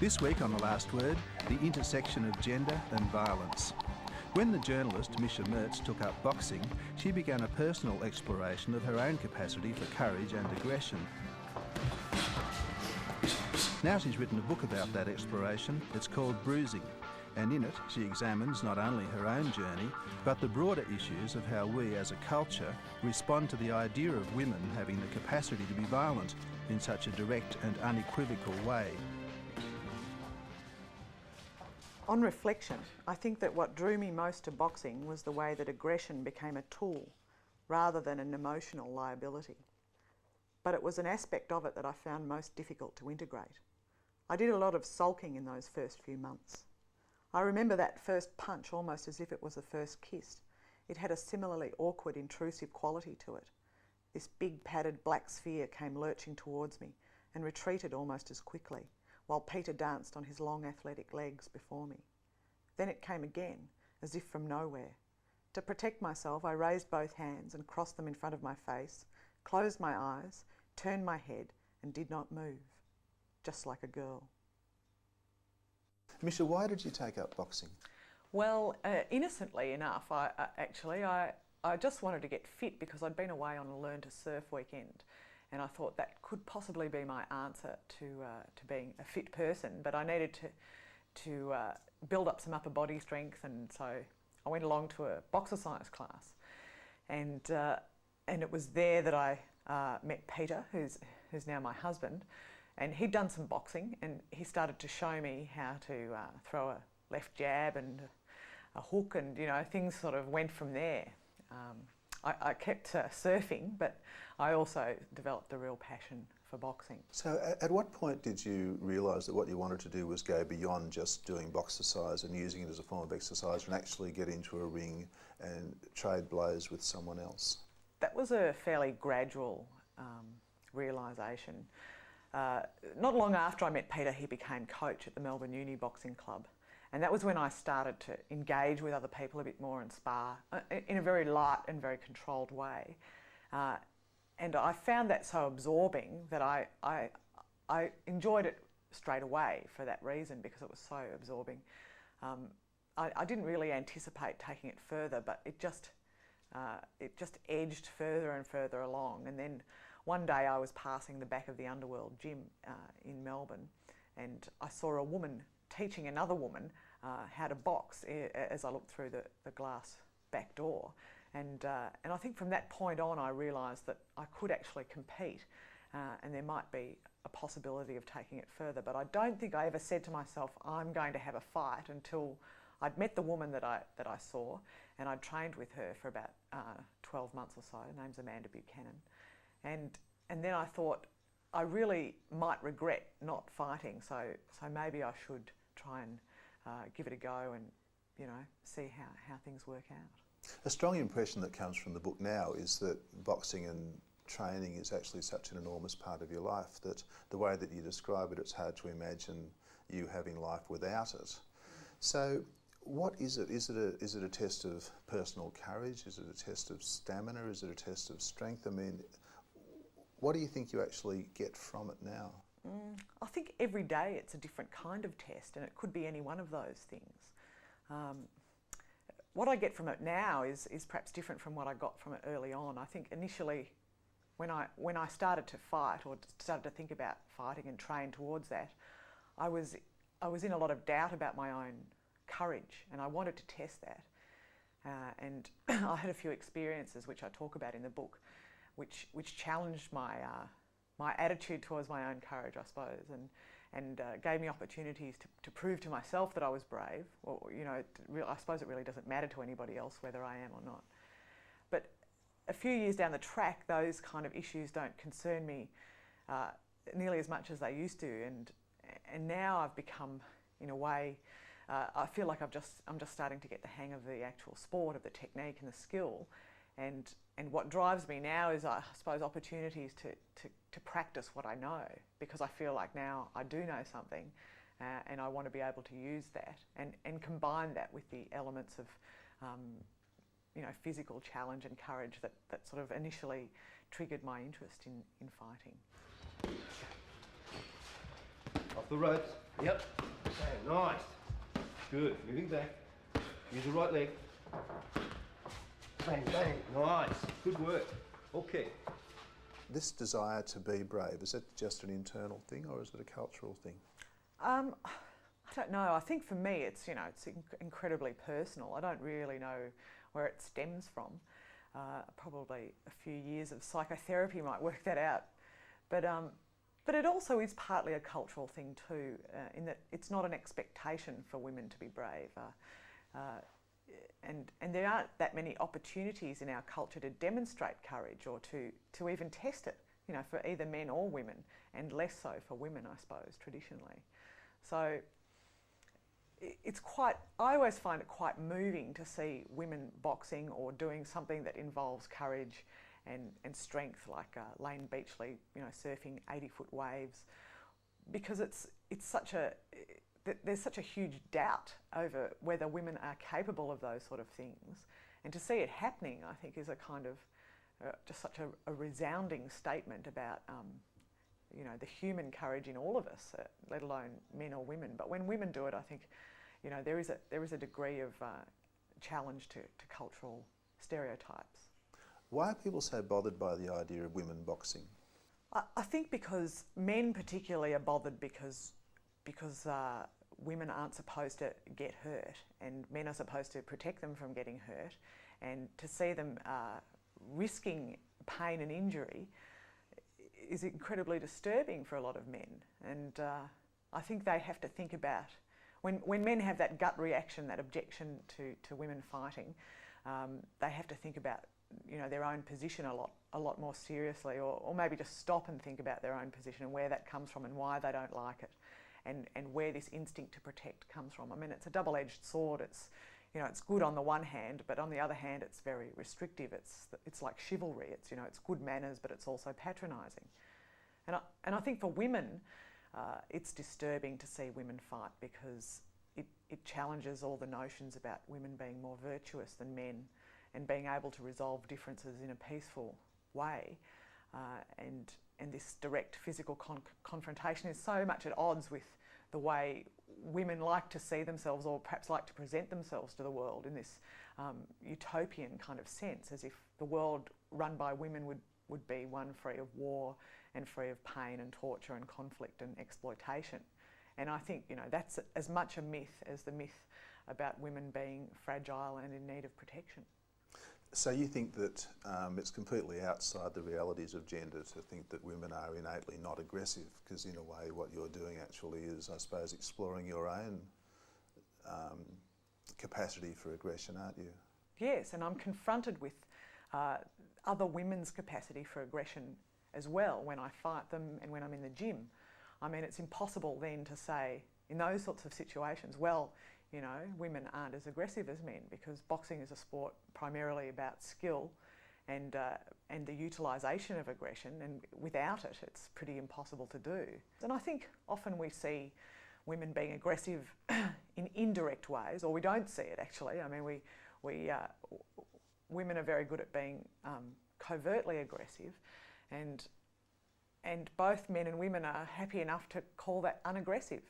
This week on The Last Word, the intersection of gender and violence. When the journalist Mischa Merz took up boxing, she began a personal exploration of her own capacity for courage and aggression. Now she's written a book about that exploration. It's called Bruising, and in it she examines not only her own journey, but the broader issues of how we as a culture respond to the idea of women having the capacity to be violent in such a direct and unequivocal way. On reflection, I think that what drew me most to boxing was the way that aggression became a tool rather than an emotional liability. But it was an aspect of it that I found most difficult to integrate. I did a lot of sulking in those first few months. I remember that first punch almost as if it was the first kiss. It had a similarly awkward, intrusive quality to it. This big padded black sphere came lurching towards me and retreated almost as quickly, while Peter danced on his long athletic legs before me. Then it came again, as if from nowhere. To protect myself, I raised both hands and crossed them in front of my face, closed my eyes, turned my head, and did not move, just like a girl. Mischa, why did you take up boxing? Well, innocently enough, I just wanted to get fit because I'd been away on a Learn to Surf weekend. And I thought that could possibly be my answer to being a fit person, but I needed to build up some upper body strength, and so I went along to a boxercise class, and it was there that I met Peter, who's now my husband, and he'd done some boxing, and he started to show me how to throw a left jab and a hook, and things sort of went from there. I kept surfing, but I also developed a real passion for boxing. So at what point did you realise that what you wanted to do was go beyond just doing boxercise and using it as a form of exercise and actually get into a ring and trade blows with someone else? That was a fairly gradual realisation. Not long after I met Peter, he became coach at the Melbourne Uni Boxing Club. And that was when I started to engage with other people a bit more and spar in a very light and very controlled way. And I found that so absorbing that I enjoyed it straight away for that reason, because it was so absorbing. I didn't really anticipate taking it further, but it just edged further and further along. And then one day I was passing the back of the Underworld gym in Melbourne, and I saw a woman teaching another woman how to box as I looked through the glass back door. And I think from that point on I realised that I could actually compete, and there might be a possibility of taking it further. But I don't think I ever said to myself, I'm going to have a fight, until I'd met the woman that I saw, and I'd trained with her for about 12 months or so. Her name's Amanda Buchanan. And then I thought, I really might regret not fighting, so maybe I should try and give it a go and see how things work out. A strong impression that comes from the book now is that boxing and training is actually such an enormous part of your life that the way that you describe it, it's hard to imagine you having life without it. So what is it? Is it a test of personal courage? Is it a test of stamina? Is it a test of strength? I mean, what do you think you actually get from it now? I think every day it's a different kind of test, and it could be any one of those things. What I get from it now is perhaps different from what I got from it early on. I think initially when I started to fight, or started to think about fighting and train towards that, I was in a lot of doubt about my own courage, and I wanted to test that. And I had a few experiences which I talk about in the book, which challenged my attitude towards my own courage, I suppose, and gave me opportunities to prove to myself that I was brave. Or, I suppose it really doesn't matter to anybody else whether I am or not. But a few years down the track, those kind of issues don't concern me nearly as much as they used to, and now I've become, in a way, I feel like I'm just starting to get the hang of the actual sport, of the technique and the skill, and what drives me now is, I suppose, opportunities to practice what I know, because I feel like now I do know something, and I want to be able to use that and combine that with the elements of physical challenge and courage that sort of initially triggered my interest in fighting. Off the ropes. Yep. Okay, nice. Good. Moving back. Use the right leg. Bang, bang. Nice. Good work. Okay. This desire to be brave, is it just an internal thing or is it a cultural thing? I don't know. I think for me, it's incredibly personal. I don't really know where it stems from. Probably a few years of psychotherapy might work that out. But it also is partly a cultural thing too, in that it's not an expectation for women to be brave. And there aren't that many opportunities in our culture to demonstrate courage or to even test it, for either men or women, and less so for women, I suppose, traditionally. So I always find it quite moving to see women boxing or doing something that involves courage and strength, like Lane Beachley, surfing 80-foot waves, because there's such a huge doubt over whether women are capable of those sort of things, and to see it happening, I think, is a kind of just such a resounding statement about the human courage in all of us, let alone men or women. But when women do it, I think there is a degree of challenge to cultural stereotypes. Why are people so bothered by the idea of women boxing? I think because men particularly are bothered because women aren't supposed to get hurt, and men are supposed to protect them from getting hurt, and to see them risking pain and injury is incredibly disturbing for a lot of men. And I think they have to think about, when men have that gut reaction, that objection to women fighting, they have to think about their own position a lot more seriously, or maybe just stop and think about their own position and where that comes from and why they don't like it, and where this instinct to protect comes from. I mean, it's a double-edged sword. It's good on the one hand, but on the other hand, it's very restrictive. It's like chivalry. It's good manners, but it's also patronising. And I think for women, it's disturbing to see women fight, because it challenges all the notions about women being more virtuous than men, and being able to resolve differences in a peaceful way. And this direct physical confrontation is so much at odds with the way women like to see themselves, or perhaps like to present themselves to the world, in this utopian kind of sense, as if the world run by women would be one free of war and free of pain and torture and conflict and exploitation. And I think that's as much a myth as the myth about women being fragile and in need of protection. So you think that it's completely outside the realities of gender to think that women are innately not aggressive, because in a way what you're doing actually is, I suppose, exploring your own capacity for aggression, aren't you? Yes, and I'm confronted with other women's capacity for aggression as well when I fight them and when I'm in the gym. I mean, it's impossible then to say, in those sorts of situations, well, women aren't as aggressive as men, because boxing is a sport primarily about skill and the utilisation of aggression, and without it, it's pretty impossible to do. And I think often we see women being aggressive in indirect ways, or we don't see it actually. I mean, women are very good at being covertly aggressive, and both men and women are happy enough to call that unaggressive.